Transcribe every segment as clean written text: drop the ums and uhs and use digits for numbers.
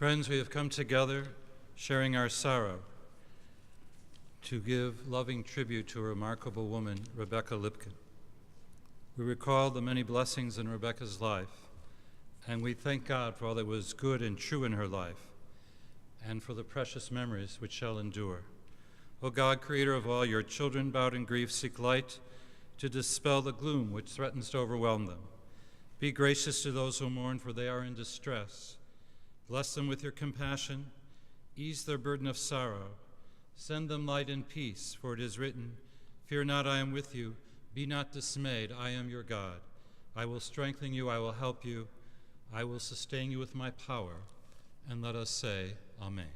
Friends, we have come together, sharing our sorrow, to give loving tribute to a remarkable woman, Rebecca Lipkin. We recall the many blessings in Rebecca's life, and we thank God for all that was good and true in her life, and for the precious memories which shall endure. O God, creator of all, your children bowed in grief seek light to dispel the gloom which threatens to overwhelm them. Be gracious to those who mourn, for they are in distress. Bless them with your compassion, ease their burden of sorrow. Send them light and peace, for it is written, "Fear not, I am with you. Be not dismayed, I am your God. I will strengthen you, I will help you. I will sustain you with my power." And let us say, Amen.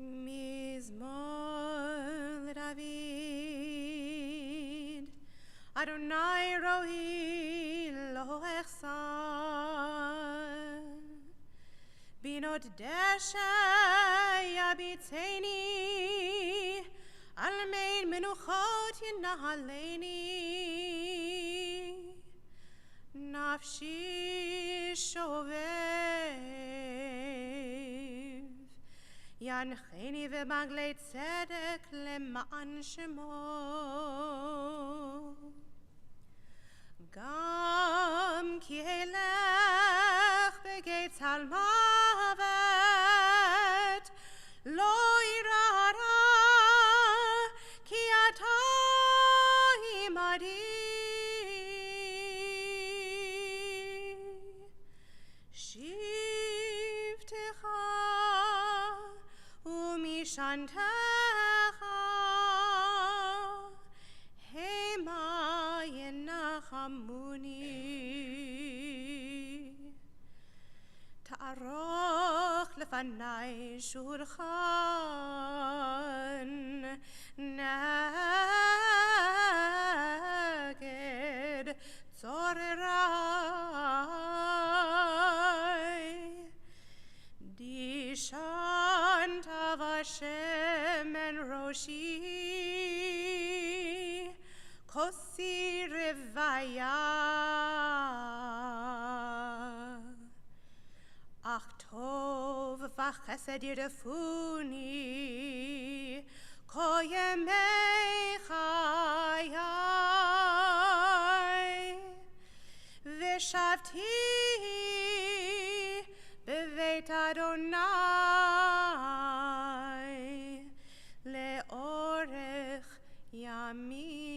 Mizmor David, Adonai ro'i lo echsar, binot desha yabitzeni, almein menuchot yinahaleni, nafshi shovev, yancheni v'maglei tzedek lema'an shemo. Gam ki elech begeitz halmavet lo irara ki ata imadi shivtecha umishantecha hema yenachamuni ta'aroch lefanai shulchan neged tzorerai dishanta vashem en roshi kosi revaya ach tov v'chesed yirafuni kol yemei chayai v'shavti beveit Adonai leorech yamim.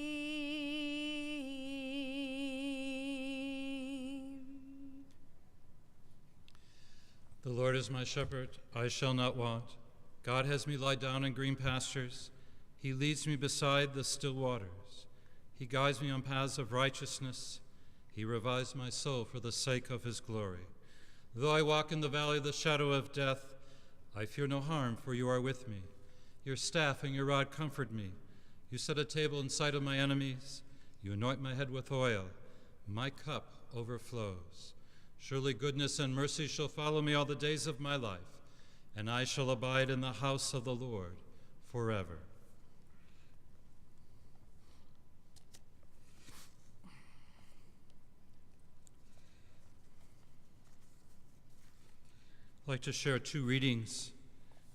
The Lord is my shepherd, I shall not want. God has me lie down in green pastures. He leads me beside the still waters. He guides me on paths of righteousness. He revives my soul for the sake of his glory. Though I walk in the valley of the shadow of death, I fear no harm, for you are with me. Your staff and your rod comfort me. You set a table in sight of my enemies. You anoint my head with oil. My cup overflows. Surely goodness and mercy shall follow me all the days of my life, and I shall abide in the house of the Lord forever. I'd like to share two readings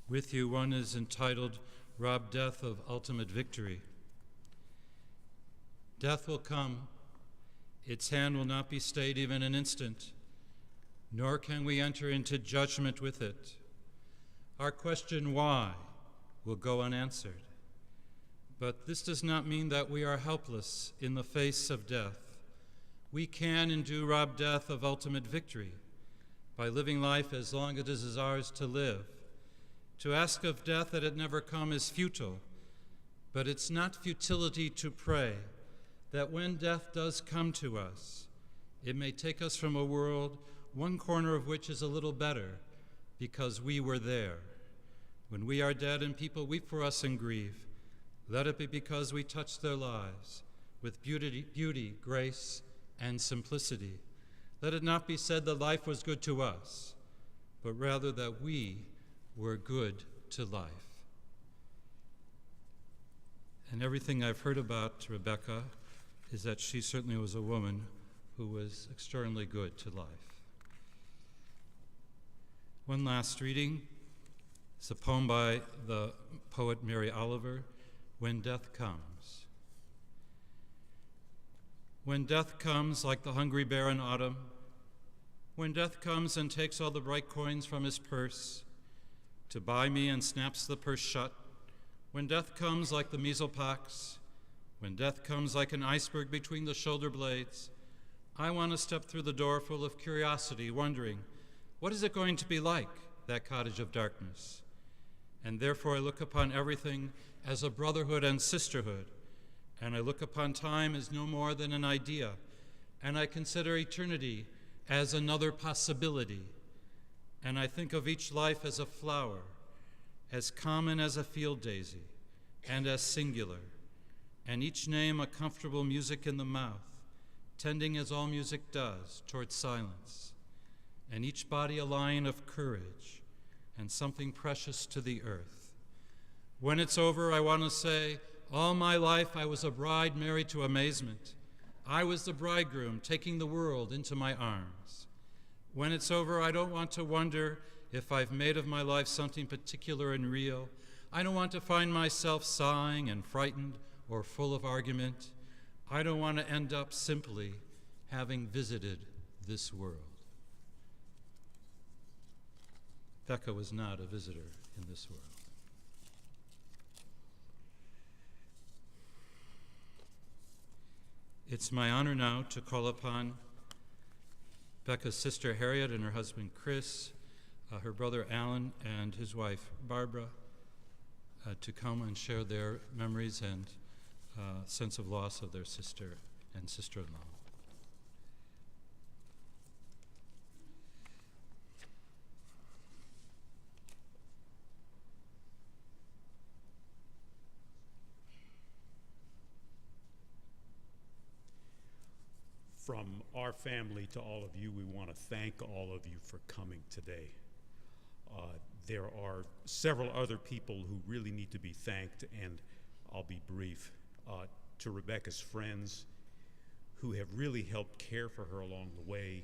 with you. One is entitled, "Rob Death of Ultimate Victory." Death will come. Its hand will not be stayed even an instant, nor can we enter into judgment with it. Our question, why, will go unanswered. But this does not mean that we are helpless in the face of death. We can and do rob death of ultimate victory by living life as long as it is ours to live. To ask of death that it never come is futile, but it's not futility to pray that when death does come to us, it may take us from a world, one corner of which is a little better, because we were there. When we are dead and people weep for us and grieve, let it be because we touched their lives with beauty, grace, and simplicity. Let it not be said that life was good to us, but rather that we were good to life. And everything I've heard about Rebecca is that she certainly was a woman who was extraordinarily good to life. One last reading is a poem by the poet Mary Oliver, When Death Comes. When death comes like the hungry bear in autumn, when death comes and takes all the bright coins from his purse to buy me and snaps the purse shut, when death comes like the measlepox, when death comes like an iceberg between the shoulder blades, I want to step through the door full of curiosity, wondering, what is it going to be like, that cottage of darkness? And therefore I look upon everything as a brotherhood and sisterhood, and I look upon time as no more than an idea, and I consider eternity as another possibility, and I think of each life as a flower, as common as a field daisy, and as singular, and each name a comfortable music in the mouth, tending as all music does towards silence, and each body a line of courage, and something precious to the earth. When it's over, I want to say, all my life I was a bride married to amazement. I was the bridegroom taking the world into my arms. When it's over, I don't want to wonder if I've made of my life something particular and real. I don't want to find myself sighing and frightened or full of argument. I don't want to end up simply having visited this world. Becca was not a visitor in this world. It's my honor now to call upon Becca's sister Harriet and her husband Chris, her brother Alan and his wife Barbara, to come and share their memories and sense of loss of their sister and sister-in-law. From our family to all of you, we want to thank all of you for coming today. There are several other people who really need to be thanked, and I'll be brief. To Rebecca's friends who have really helped care for her along the way,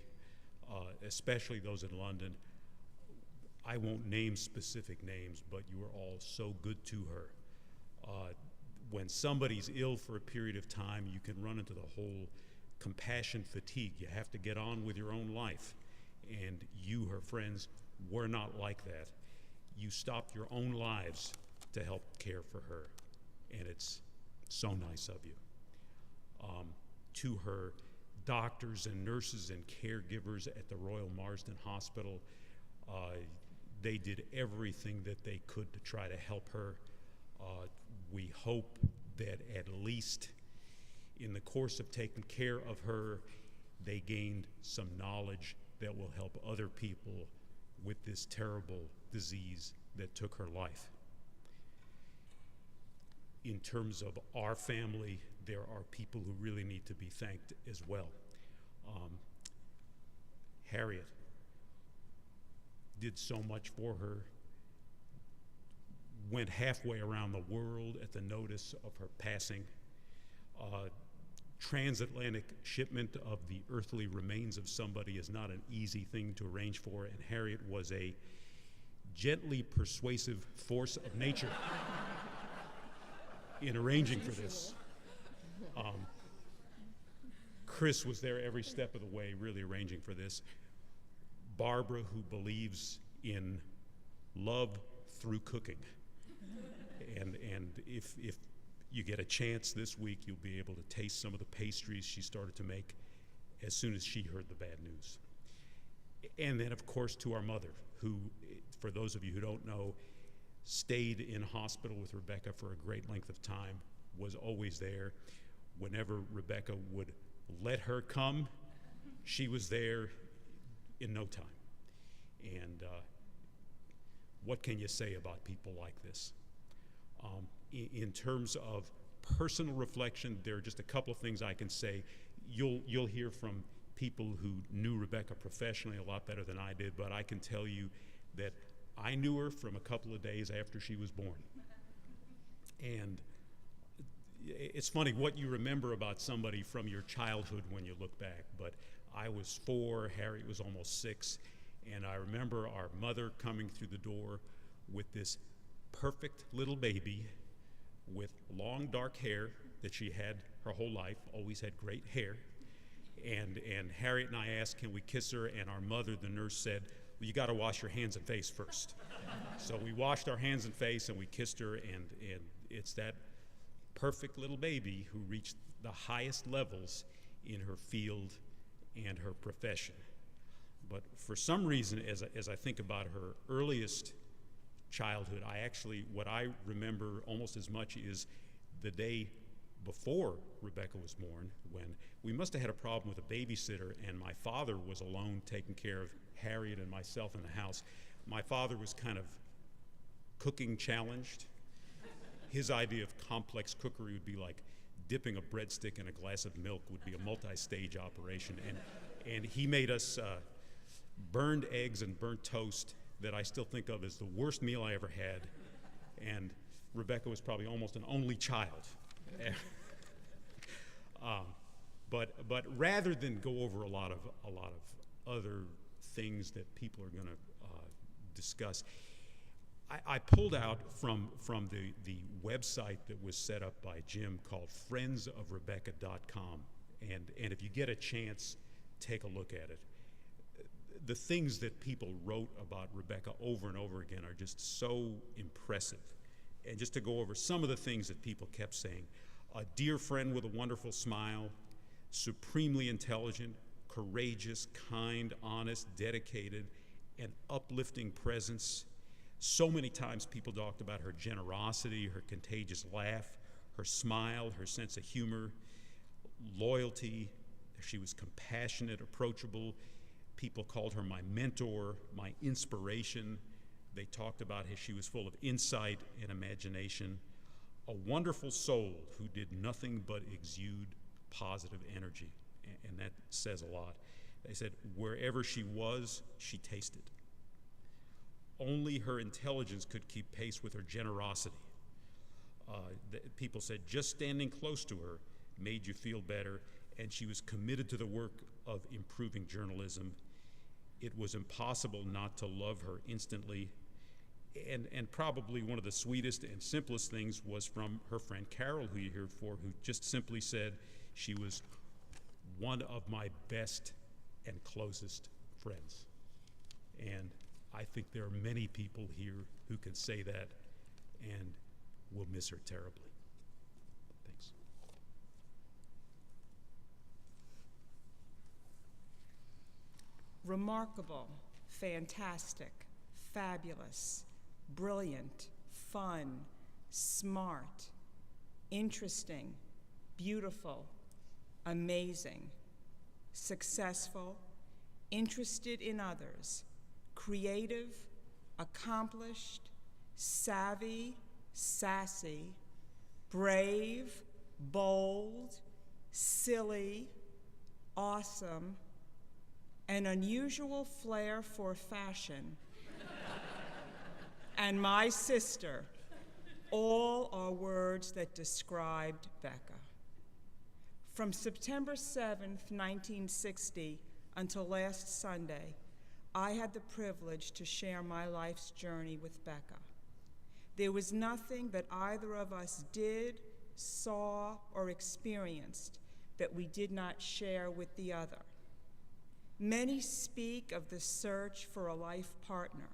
especially those in London. I won't name specific names, but you are all so good to her. When somebody's ill for a period of time, you can run into the whole compassion fatigue. You have to get on with your own life. And you, her friends, were not like that. You stopped your own lives to help care for her. And it's so nice of you. To her doctors and nurses and caregivers at the Royal Marsden Hospital, they did everything that they could to try to help her. We hope that at least in the course of taking care of her, they gained some knowledge that will help other people with this terrible disease that took her life. In terms of our family, there are people who really need to be thanked as well. Harriet did so much for her, went halfway around the world at the notice of her passing. Transatlantic shipment of the earthly remains of somebody is not an easy thing to arrange for, and Harriet was a gently persuasive force of nature in arranging for this. Chris was there every step of the way, really arranging for this. Barbara, who believes in love through cooking. And if you get a chance this week, you'll be able to taste some of the pastries she started to make as soon as she heard the bad news. And then, of course, to our mother, who, for those of you who don't know, stayed in hospital with Rebecca for a great length of time, was always there. Whenever Rebecca would let her come, she was there in no time. And what can you say about people like this? In terms of personal reflection, there are just a couple of things I can say. You'll hear from people who knew Rebecca professionally a lot better than I did, but I can tell you that I knew her from a couple of days after she was born. And it's funny what you remember about somebody from your childhood when you look back, but I was 4, Harriet was almost 6, and I remember our mother coming through the door with this perfect little baby with long dark hair that she had her whole life, always had great hair. And Harriet and I asked, can we kiss her? And our mother, the nurse, said, well, you got to wash your hands and face first. So we washed our hands and face and we kissed her, and it's that perfect little baby who reached the highest levels in her field and her profession. But for some reason, as I think about her earliest childhood, what I remember almost as much is the day before Rebecca was born, when we must have had a problem with a babysitter, and my father was alone taking care of Harriet and myself in the house. My father was kind of cooking challenged. His idea of complex cookery would be like dipping a breadstick in a glass of milk would be a multi-stage operation. And he made us burned eggs and burnt toast that I still think of as the worst meal I ever had. And Rebecca was probably almost an only child. But rather than go over a lot of other things that people are going to discuss, I pulled out from the website that was set up by Jim called friendsofrebecca.com, and if you get a chance, take a look at it. The things that people wrote about Rebecca over and over again are just so impressive. And just to go over some of the things that people kept saying: a dear friend with a wonderful smile, supremely intelligent, courageous, kind, honest, dedicated, and uplifting presence. So many times people talked about her generosity, her contagious laugh, her smile, her sense of humor, loyalty. She was compassionate, approachable. People called her my mentor, my inspiration. They talked about how she was full of insight and imagination. A wonderful soul who did nothing but exude positive energy, and that says a lot. They said wherever she was, she tasted. Only her intelligence could keep pace with her generosity. People said just standing close to her made you feel better, and she was committed to the work of improving journalism. It was impossible not to love her instantly. And probably one of the sweetest and simplest things was from her friend Carol, who you heard for, who just simply said she was one of my best and closest friends. And I think there are many people here who can say that, and we'll miss her terribly. Thanks. Remarkable, fantastic, fabulous, brilliant, fun, smart, interesting, beautiful, amazing, successful, interested in others, creative, accomplished, savvy, sassy, brave, bold, silly, awesome, an unusual flair for fashion, and my sister, all are words that described Becca. From September 7th, 1960 until last Sunday, I had the privilege to share my life's journey with Becca. There was nothing that either of us did, saw, or experienced that we did not share with the other. Many speak of the search for a life partner.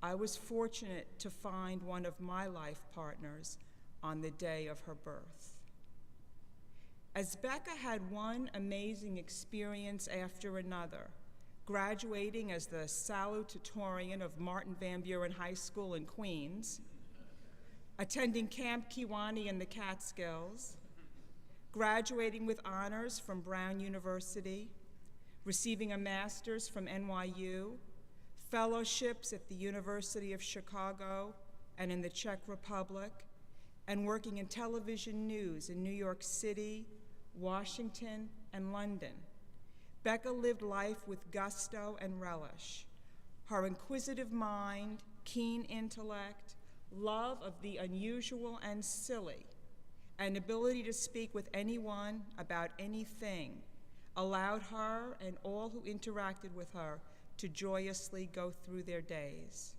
I was fortunate to find one of my life partners on the day of her birth. As Becca had one amazing experience after another, graduating as the salutatorian of Martin Van Buren High School in Queens, attending Camp Kiwanee in the Catskills, graduating with honors from Brown University, receiving a master's from NYU, fellowships at the University of Chicago and in the Czech Republic, and working in television news in New York City, Washington, and London. Becca lived life with gusto and relish. Her inquisitive mind, keen intellect, love of the unusual and silly, and ability to speak with anyone about anything allowed her and all who interacted with her to joyously go through their days.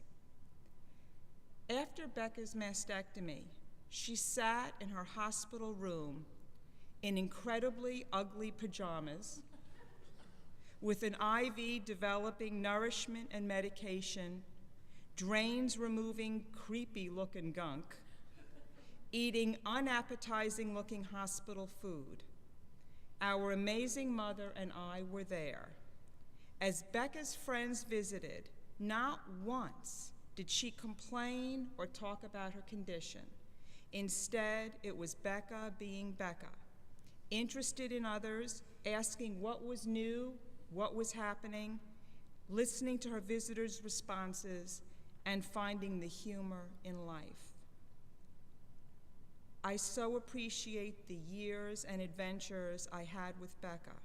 After Becca's mastectomy, she sat in her hospital room in incredibly ugly pajamas with an IV developing nourishment and medication, drains removing creepy-looking gunk, eating unappetizing-looking hospital food. Our amazing mother and I were there. As Becca's friends visited, not once did she complain or talk about her condition. Instead, it was Becca being Becca, interested in others, asking what was new, what was happening, listening to her visitors' responses, and finding the humor in life. I so appreciate the years and adventures I had with Becca.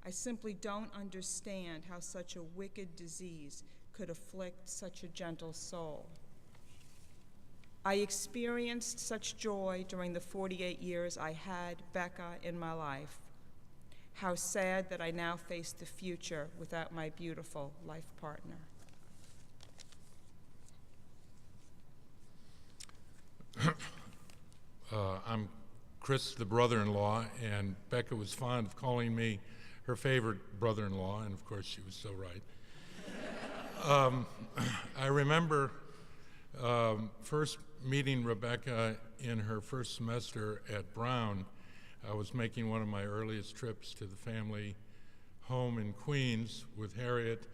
I simply don't understand how such a wicked disease could afflict such a gentle soul. I experienced such joy during the 48 years I had Becca in my life. How sad that I now face the future without my beautiful life partner. I'm Chris, the brother-in-law, and Becca was fond of calling me her favorite brother-in-law, and of course she was so right. I remember first meeting Rebecca in her first semester at Brown. I was making one of my earliest trips to the family home in Queens with Harriet,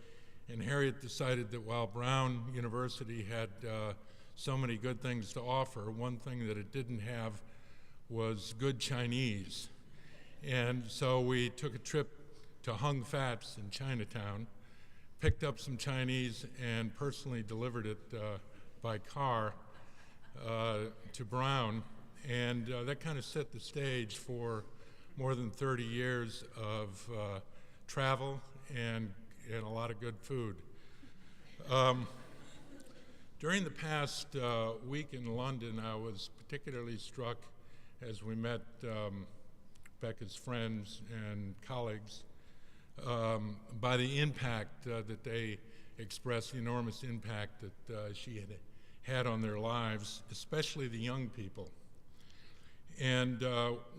and Harriet decided that while Brown University had so many good things to offer, one thing that it didn't have was good Chinese. And so we took a trip to Hung Fats in Chinatown, picked up some Chinese, and personally delivered it by car to Brown. And that kind of set the stage for more than 30 years of travel and a lot of good food. During the past week in London, I was particularly struck as we met Becca's friends and colleagues by the impact that they expressed, the enormous impact that she had on their lives, especially the young people. And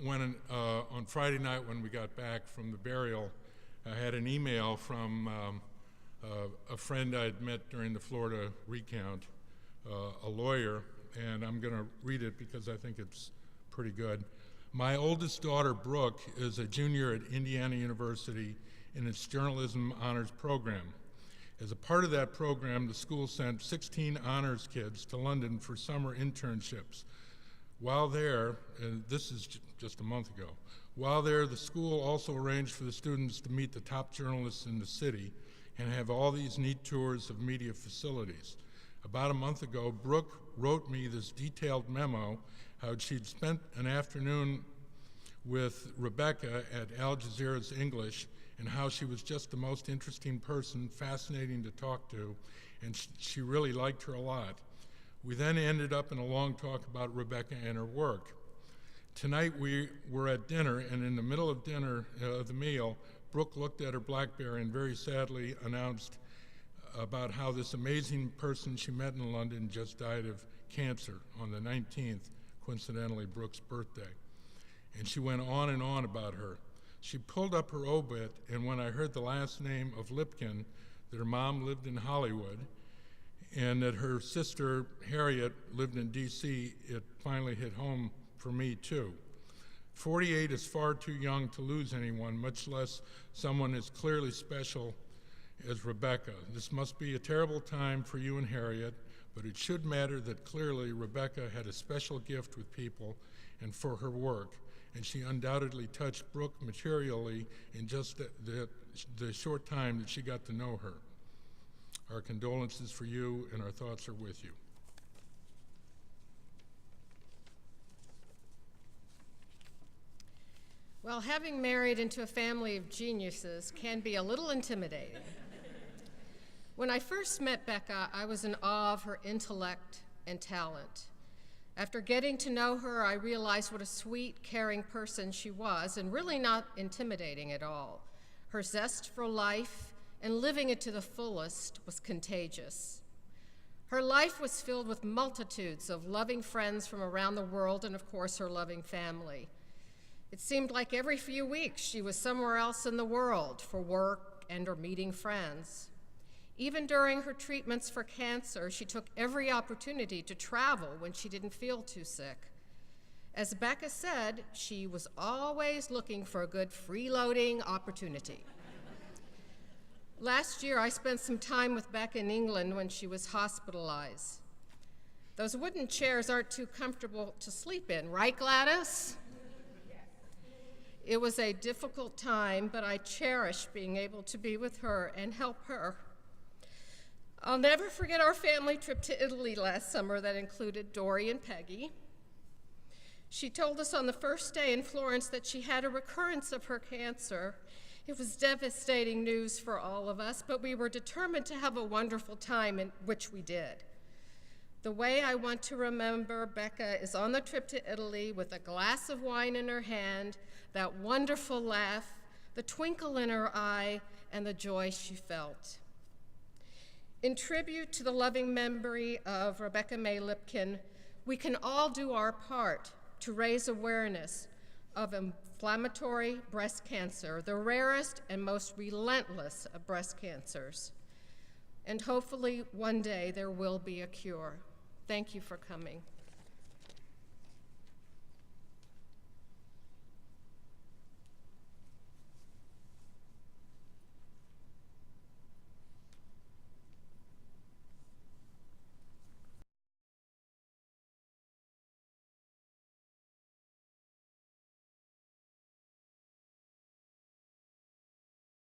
when on Friday night when we got back from the burial, I had an email from a friend I'd met during the Florida recount, a lawyer, and I'm going to read it because I think it's pretty good. My oldest daughter, Brooke, is a junior at Indiana University in its journalism honors program. As a part of that program, the school sent 16 honors kids to London for summer internships. While there, and this is just a month ago, while there, the school also arranged for the students to meet the top journalists in the city and have all these neat tours of media facilities. About a month ago, Brooke wrote me this detailed memo how she'd spent an afternoon with Rebecca at Al Jazeera's English and how she was just the most interesting person, fascinating to talk to, and she really liked her a lot. We then ended up in a long talk about Rebecca and her work. Tonight we were at dinner, and in the middle of dinner, the meal, Brooke looked at her BlackBerry and very sadly announced about how this amazing person she met in London just died of cancer on the 19th, coincidentally Brooke's birthday. And she went on and on about her. She pulled up her obit, and when I heard the last name of Lipkin, that her mom lived in Hollywood, and that her sister, Harriet, lived in D.C., it finally hit home for me, too. 48 is far too young to lose anyone, much less someone as clearly special as Rebecca. This must be a terrible time for you and Harriet, but it should matter that clearly Rebecca had a special gift with people and for her work, and she undoubtedly touched Brooke materially in just the short time that she got to know her. Our condolences for you, and our thoughts are with you. Well, having married into a family of geniuses can be a little intimidating. When I first met Becca, I was in awe of her intellect and talent. After getting to know her, I realized what a sweet, caring person she was, and really not intimidating at all. Her zest for life and living it to the fullest was contagious. Her life was filled with multitudes of loving friends from around the world and, of course, her loving family. It seemed like every few weeks she was somewhere else in the world for work and or meeting friends. Even during her treatments for cancer, she took every opportunity to travel when she didn't feel too sick. As Becca said, she was always looking for a good freeloading opportunity. Last year, I spent some time with Becca in England when she was hospitalized. Those wooden chairs aren't too comfortable to sleep in, right, Gladys? It was a difficult time, but I cherished being able to be with her and help her. I'll never forget our family trip to Italy last summer that included Dory and Peggy. She told us on the first day in Florence that she had a recurrence of her cancer. It was devastating news for all of us, but we were determined to have a wonderful time, which we did. The way I want to remember Becca is on the trip to Italy with a glass of wine in her hand, that wonderful laugh, the twinkle in her eye, and the joy she felt. In tribute to the loving memory of Rebecca May Lipkin, we can all do our part to raise awareness of inflammatory breast cancer, the rarest and most relentless of breast cancers. And hopefully one day there will be a cure. Thank you for coming.